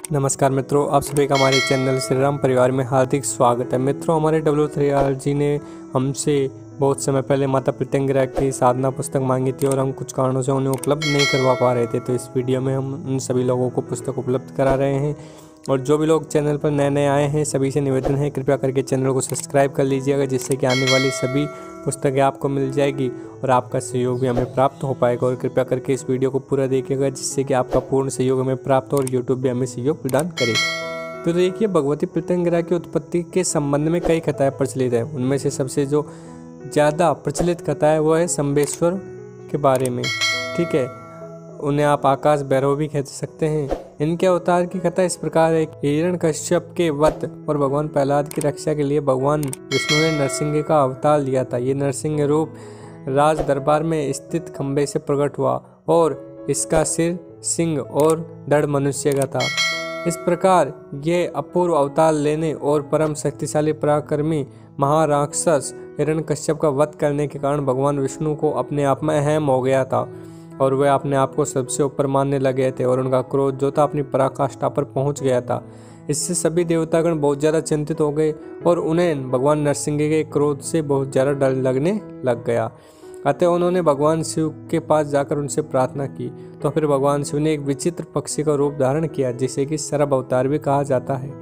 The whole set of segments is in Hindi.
नमस्कार मित्रों, आप सभी का हमारे चैनल श्री राम परिवार में हार्दिक स्वागत है। मित्रों, हमारे W3R जी ने हमसे बहुत समय पहले माता प्रत्यंगिरा की साधना पुस्तक मांगी थी और हम कुछ कारणों से उन्हें उपलब्ध नहीं करवा पा रहे थे। तो इस वीडियो में हम उन सभी लोगों को पुस्तक उपलब्ध करा रहे हैं। और जो भी लोग चैनल पर नए नए आए हैं, सभी से निवेदन है कृपया करके चैनल को सब्सक्राइब कर लीजिएगा, जिससे कि आने वाली सभी पुस्तकें आपको मिल जाएगी और आपका सहयोग भी हमें प्राप्त हो पाएगा। और कृपया करके इस वीडियो को पूरा देखिएगा, जिससे कि आपका पूर्ण सहयोग हमें प्राप्त हो और यूट्यूब भी हमें सहयोग प्रदान करे। तो देखिए, भगवती प्रत्यंगिरा की उत्पत्ति के संबंध में कई कथाएं प्रचलित हैं। उनमें से सबसे जो ज़्यादा प्रचलित कथा है वो है शंभेश्वर के बारे में। ठीक है, उन्हें आप आकाश भैरव भी कह सकते हैं। इनके अवतार की कथा इस प्रकार है कि हिरण्यकश्यप के वध और भगवान प्रहलाद की रक्षा के लिए भगवान विष्णु ने नरसिंह का अवतार लिया था। ये नरसिंह रूप राज दरबार में स्थित खंबे से प्रकट हुआ और इसका सिर सिंह और धड़ मनुष्य का था। इस प्रकार ये अपूर्व अवतार लेने और परम शक्तिशाली पराक्रमी महाराक्षस हिरण्यकश्यप का वध करने के कारण भगवान विष्णु को अपने आप में अहम हो गया था और वे अपने आप को सबसे ऊपर मानने लगे थे और उनका क्रोध जो था अपनी पराकाष्ठा पर पहुंच गया था। इससे सभी देवतागण बहुत ज़्यादा चिंतित हो गए और उन्हें भगवान नरसिंह के क्रोध से बहुत ज़्यादा डर लगने लग गया। अतः उन्होंने भगवान शिव के पास जाकर उनसे प्रार्थना की। तो फिर भगवान शिव ने एक विचित्र पक्षी का रूप धारण किया, जिसे कि सरभ अवतार भी कहा जाता है।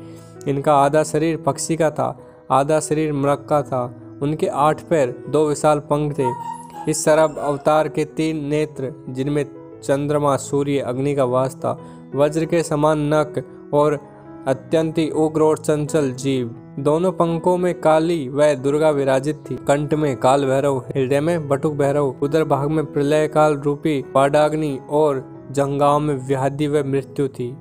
इनका आधा शरीर पक्षी का था, आधा शरीर मृग का था। उनके 8 पैर, 2 विशाल पंख थे। इस सरभ अवतार के 3 नेत्र, जिनमें चंद्रमा, सूर्य, अग्नि का वास था, वज्र के समान नख और अत्यंत ही उग्र और चंचल जीव। दोनों पंखों में काली व दुर्गा विराजित थी। कंठ में काल भैरव, हृदय में बटुक भैरव, उदर भाग में प्रलय काल रूपी पाडाग्नि और जंघाओं में व्याधि व मृत्यु थी।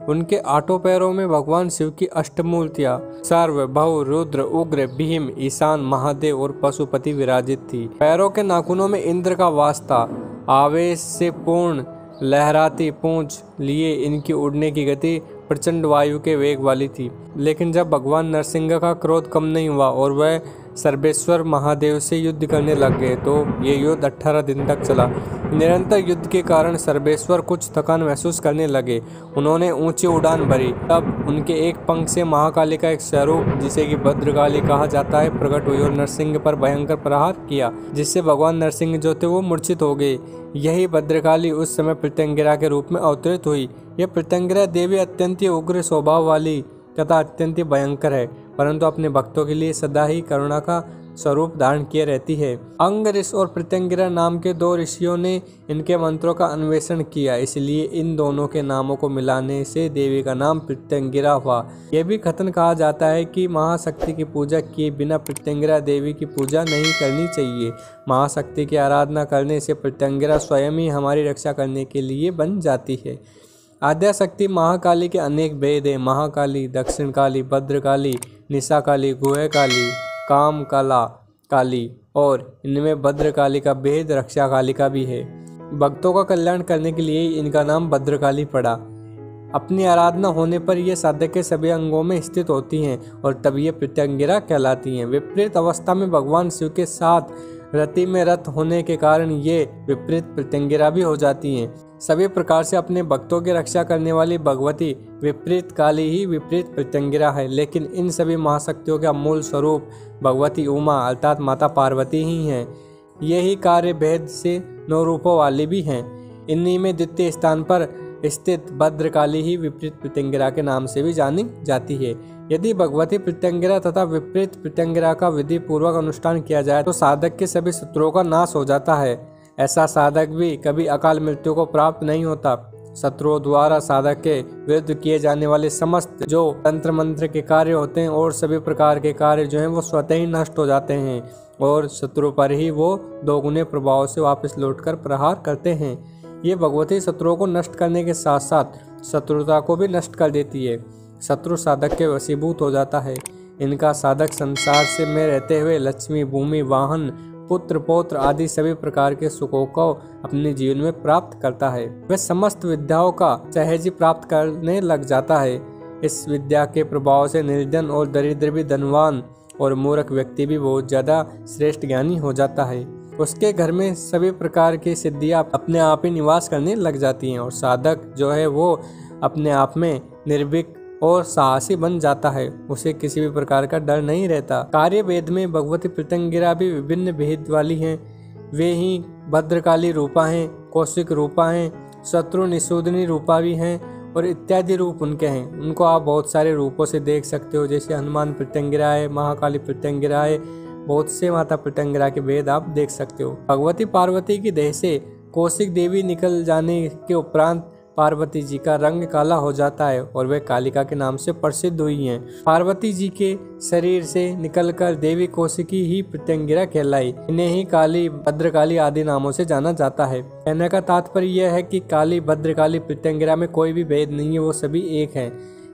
उनके 8 पैरों में भगवान शिव की अष्टमूर्तियां सर्व, भव, रुद्र, उग्र, भीम, ईशान, महादेव और पशुपति विराजित थी। पैरों के नाखूनों में इंद्र का वास था। आवेश से पूर्ण लहराती पूंछ लिए इनकी उड़ने की गति प्रचंड वायु के वेग वाली थी। लेकिन जब भगवान नरसिंह का क्रोध कम नहीं हुआ और वह सर्वेश्वर महादेव से युद्ध करने लग गए, तो ये युद्ध 18 दिन तक चला। निरंतर युद्ध के कारण सर्वेश्वर कुछ थकान महसूस करने लगे। उन्होंने ऊंची उड़ान भरी। तब उनके एक पंख से महाकाली का एक स्वरूप, जिसे कि भद्रकाली कहा जाता है, प्रकट हुई और नरसिंह पर भयंकर प्रहार किया, जिससे भगवान नरसिंह जो थे वो मूर्छित हो गए। यही भद्रकाली उस समय प्रत्यंगिरा के रूप में अवतरित हुई। यह प्रत्यंगिरा देवी अत्यंत उग्र स्वभाव वाली तथा अत्यंत भयंकर है, परंतु अपने भक्तों के लिए सदा ही करुणा का स्वरूप धारण किए रहती है। अंगऋष और प्रत्यंगिरा नाम के 2 ऋषियों ने इनके मंत्रों का अन्वेषण किया, इसलिए इन दोनों के नामों को मिलाने से देवी का नाम प्रत्यंगिरा हुआ। यह भी कथन कहा जाता है कि महाशक्ति की पूजा किए बिना प्रत्यंगिरा देवी की पूजा नहीं करनी चाहिए। महाशक्ति की आराधना करने से प्रत्यंगिरा स्वयं ही हमारी रक्षा करने के लिए बन जाती है। आद्याशक्ति महाकाली के अनेक भेद हैं। महाकाली, दक्षिण काली, भद्रकाली, निशा काली, गुह काली, काम काला काली और इनमें भद्रकाली का भेद रक्षा काली का भी है। भक्तों का कल्याण करने के लिए इनका नाम भद्रकाली पड़ा। अपनी आराधना होने पर ये साधक के सभी अंगों में स्थित होती हैं और तब ये प्रत्यंगिरा कहलाती हैं। विपरीत अवस्था में भगवान शिव के साथ रति में रत होने के कारण ये विपरीत प्रत्यंगिरा भी हो जाती हैं। सभी प्रकार से अपने भक्तों की रक्षा करने वाली भगवती विपरीत काली ही विपरीत प्रत्यंगिरा है। लेकिन इन सभी महाशक्तियों का मूल स्वरूप भगवती उमा अर्थात माता पार्वती ही हैं। यही कार्य भेद से 9 रूपों वाली भी हैं। इन्हीं में द्वितीय स्थान पर स्थित भद्रकाली ही विपरीत प्रत्यंगिरा के नाम से भी जानी जाती है। यदि भगवती प्रत्यंगिरा तथा विपरीत प्रत्यंगिरा का विधि पूर्वक अनुष्ठान किया जाए तो साधक के सभी शत्रुओं का नाश हो जाता है। ऐसा साधक भी कभी अकाल मृत्यु को प्राप्त नहीं होता। शत्रुओं द्वारा साधक के विरुद्ध किए जाने वाले समस्त जो तंत्र मंत्र के कार्य होते हैं और सभी प्रकार के कार्य जो हैं वो स्वतः ही नष्ट हो जाते हैं और शत्रु पर ही वो 2 गुने प्रभाव से वापस लौटकर प्रहार करते हैं। ये भगवती शत्रुओं को नष्ट करने के साथ साथ शत्रुता को भी नष्ट कर देती है। शत्रु साधक के वशीभूत हो जाता है। इनका साधक संसार से में रहते हुए लक्ष्मी, भूमि, वाहन, पुत्र, पौत्र आदि सभी प्रकार के सुखों को अपने जीवन में प्राप्त करता है। वह समस्त विद्याओं का सहज ही प्राप्त करने लग जाता है। इस विद्या के प्रभाव से निर्धन और दरिद्र भी धनवान और मूर्ख व्यक्ति भी बहुत ज्यादा श्रेष्ठ ज्ञानी हो जाता है। उसके घर में सभी प्रकार की सिद्धियां अपने आप ही निवास करने लग जाती हैं और साधक जो है वो अपने आप में निर्भीक और साहसी बन जाता है। उसे किसी भी प्रकार का डर नहीं रहता। कार्य वेद में भगवती प्रत्यंगिरा भी विभिन्न भेद वाली हैं। वे ही भद्रकाली रूपा हैं, कौशिक रूपा हैं, शत्रु निषूदनी रूपा भी हैं और इत्यादि रूप उनके हैं। उनको आप बहुत सारे रूपों से देख सकते हो, जैसे हनुमान प्रत्यंगिरा है, महाकाली प्रत्यंगिरा है, बहुत से माता प्रत्यंगिरा के भेद आप देख सकते हो। भगवती पार्वती की देह से कौशिक देवी निकल जाने के उपरांत पार्वती जी का रंग काला हो जाता है और वे कालिका के नाम से प्रसिद्ध हुई हैं। पार्वती जी के शरीर से निकलकर देवी कौशिकी ही प्रत्यंगिरा कहलाई। इन्हें ही काली, भद्रकाली आदि नामों से जाना जाता है। कहने का तात्पर्य यह है कि काली, भद्रकाली, प्रत्यंगिरा में कोई भी भेद नहीं है, वो सभी एक हैं।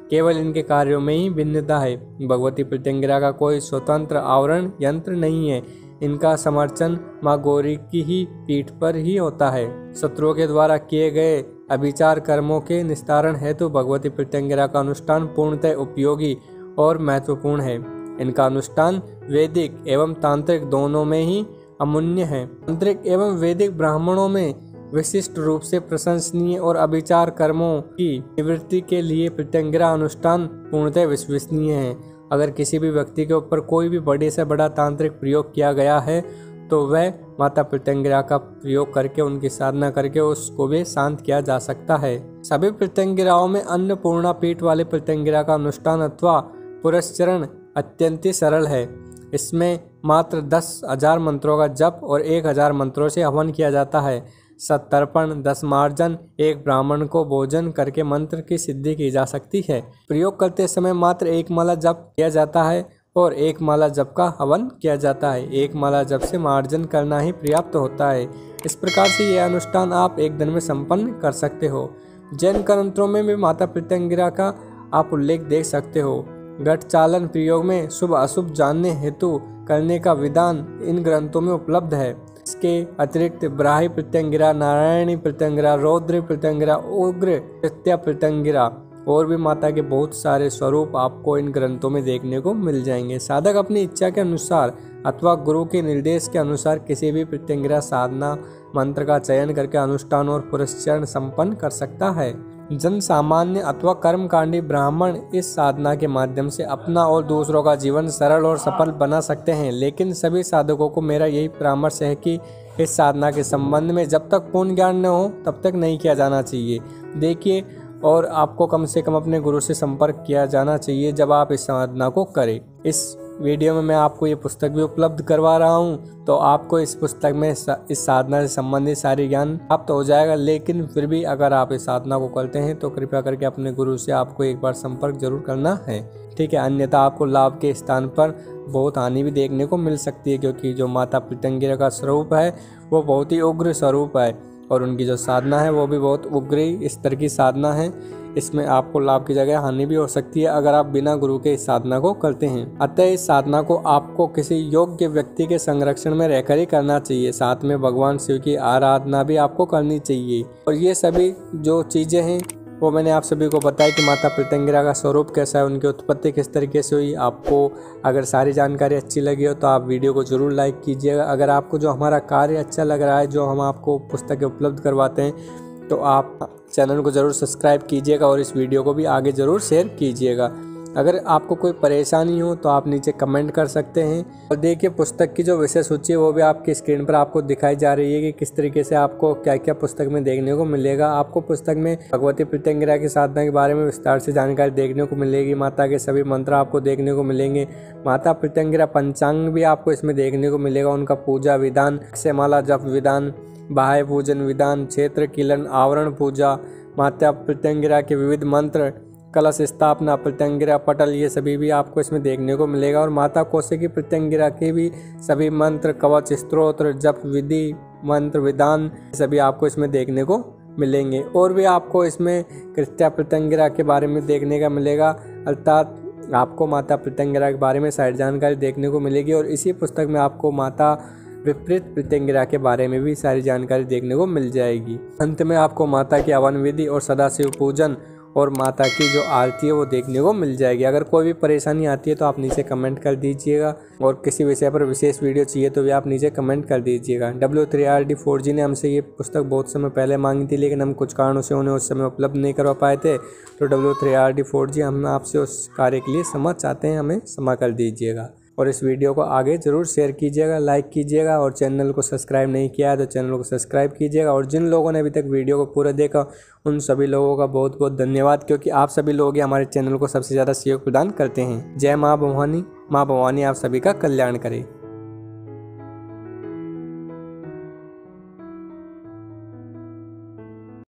केवल इनके कार्यों में ही भिन्नता है। भगवती प्रत्यंगिरा का कोई स्वतंत्र आवरण यंत्र नहीं है। इनका समर्चन माँ गौरी की ही पीठ पर ही होता है। शत्रुओं के द्वारा किए गए अभिचार कर्मों के निस्तारण हेतु भगवती प्रत्यंगिरा का अनुष्ठान पूर्णतः उपयोगी और महत्वपूर्ण है। इनका अनुष्ठान वैदिक एवं तांत्रिक दोनों में ही अमूल्य है। तांत्रिक एवं वैदिक ब्राह्मणों में विशिष्ट रूप से प्रशंसनीय और अभिचार कर्मों की निवृत्ति के लिए प्रत्यंगिरा अनुष्ठान पूर्णतः विश्वसनीय है। अगर किसी भी व्यक्ति के ऊपर कोई भी बड़े से बड़ा तांत्रिक प्रयोग किया गया है तो वह माता प्रत्यंगिरा का प्रयोग करके, उनकी साधना करके उसको भी शांत किया जा सकता है। सभी प्रत्यंगिराओं में अन्नपूर्णा पीठ वाली प्रत्यंगिरा का अनुष्ठान अथवा पुरस्चरण अत्यंत सरल है। इसमें मात्र 10,000 मंत्रों का जप और 1,000 मंत्रों से हवन किया जाता है। सतर्पण, 10 मार्जन, एक ब्राह्मण को भोजन करके मंत्र की सिद्धि की जा सकती है। प्रयोग करते समय मात्र 1 माला जप किया जाता है और 1 माला जप का हवन किया जाता है। 1 माला जप से मार्जन करना ही पर्याप्त होता है। इस प्रकार से यह अनुष्ठान आप एक दिन में संपन्न कर सकते हो। जैन ग्रंथों में भी माता प्रत्यंगिरा का आप उल्लेख देख सकते हो। घट चालन प्रयोग में शुभ अशुभ जानने हेतु करने का विधान इन ग्रंथों में उपलब्ध है। इसके अतिरिक्त ब्राह्मी प्रत्यंगिरा, नारायणी प्रत्यंगिरा, रौद्र प्रत्यंगिरा, उग्र प्रत्या प्रत्यंगिरा और भी माता के बहुत सारे स्वरूप आपको इन ग्रंथों में देखने को मिल जाएंगे। साधक अपनी इच्छा के अनुसार अथवा गुरु के निर्देश के अनुसार किसी भी प्रत्यंगिरा साधना मंत्र का चयन करके अनुष्ठान और पुरस्चरण संपन्न कर सकता है। जन सामान्य अथवा कर्मकांडी ब्राह्मण इस साधना के माध्यम से अपना और दूसरों का जीवन सरल और सफल बना सकते हैं। लेकिन सभी साधकों को मेरा यही परामर्श है कि इस साधना के संबंध में जब तक पूर्ण ज्ञान न हो तब तक नहीं किया जाना चाहिए। देखिए, और आपको कम से कम अपने गुरु से संपर्क किया जाना चाहिए जब आप इस साधना को करें। इस वीडियो में मैं आपको ये पुस्तक भी उपलब्ध करवा रहा हूँ, तो आपको इस पुस्तक में इस साधना से संबंधित सारी ज्ञान प्राप्त हो जाएगा। लेकिन फिर भी अगर आप इस साधना को करते हैं तो कृपया करके अपने गुरु से आपको एक बार संपर्क जरूर करना है, ठीक है। अन्यथा आपको लाभ के स्थान पर बहुत हानि भी देखने को मिल सकती है, क्योंकि जो माता प्रत्यंगिरा का स्वरूप है वो बहुत ही उग्र स्वरूप है और उनकी जो साधना है वो भी बहुत उग्र स्तर की साधना है। इसमें आपको लाभ की जगह हानि भी हो सकती है अगर आप बिना गुरु के इस साधना को करते हैं। अतः इस साधना को आपको किसी योग्य व्यक्ति के संरक्षण में रहकर ही करना चाहिए। साथ में भगवान शिव की आराधना भी आपको करनी चाहिए। और ये सभी जो चीजें हैं वो मैंने आप सभी को बताया कि माता प्रत्यंगिरा का स्वरूप कैसा है, उनकी उत्पत्ति किस तरीके से हुई। आपको अगर सारी जानकारी अच्छी लगी हो तो आप वीडियो को जरूर लाइक कीजिएगा। अगर आपको जो हमारा कार्य अच्छा लग रहा है, जो हम आपको पुस्तकें उपलब्ध करवाते हैं, तो आप चैनल को ज़रूर सब्सक्राइब कीजिएगा और इस वीडियो को भी आगे ज़रूर शेयर कीजिएगा। अगर आपको कोई परेशानी हो तो आप नीचे कमेंट कर सकते हैं। और देखिए, पुस्तक की जो विषय सूची है वो भी आपकी स्क्रीन पर आपको दिखाई जा रही है कि किस तरीके से आपको क्या क्या पुस्तक में देखने को मिलेगा। आपको पुस्तक में भगवती प्रत्यंगिरा की साधना के बारे में विस्तार से जानकारी देखने को मिलेगी। माता के सभी मंत्र आपको देखने को मिलेंगे। माता प्रत्यंगिरा पंचांग भी आपको इसमें देखने को मिलेगा। उनका पूजा विधान, अक्षयमाला जप विधान, बाह्य पूजन विधान, क्षेत्र किलन, आवरण पूजा, माता प्रत्यंगिरा के विविध मंत्र, कलश स्थापना, प्रत्यंगिरा पटल, ये सभी भी आपको इसमें देखने को मिलेगा। और माता कौशिकी प्रत्यंगिरा के भी सभी मंत्र, कवच, स्तोत्र, जप विधि, मंत्र विधान सभी आपको इसमें देखने को मिलेंगे। और भी आपको इसमें कृत्या प्रत्यंगिरा के बारे में देखने का मिलेगा, अर्थात आपको माता प्रत्यंगिरा के बारे में सारी जानकारी देखने को मिलेगी। और इसी पुस्तक में आपको माता विपरीत प्रत्यंगिरा के बारे में भी सारी जानकारी देखने को मिल जाएगी। अंत में आपको माता की हवन विधि और सदाशिव पूजन और माता की जो आरती है वो देखने को मिल जाएगी। अगर कोई भी परेशानी आती है तो आप नीचे कमेंट कर दीजिएगा, और किसी विषय पर विशेष वीडियो चाहिए तो भी आप नीचे कमेंट कर दीजिएगा। W3RD4G ने हमसे ये पुस्तक बहुत समय पहले मांगी थी, लेकिन हम कुछ कारणों से उन्हें उस समय उपलब्ध नहीं करवा पाए थे। तो W3RD4G हम आपसे उस कार्य के लिए क्षमा चाहते हैं, हमें क्षमा कर दीजिएगा। और इस वीडियो को आगे ज़रूर शेयर कीजिएगा, लाइक कीजिएगा, और चैनल को सब्सक्राइब नहीं किया है तो चैनल को सब्सक्राइब कीजिएगा। और जिन लोगों ने अभी तक वीडियो को पूरा देखा उन सभी लोगों का बहुत बहुत धन्यवाद, क्योंकि आप सभी लोग ही हमारे चैनल को सबसे ज़्यादा सहयोग प्रदान करते हैं। जय माँ भवानी, माँ भवानी आप सभी का कल्याण करे।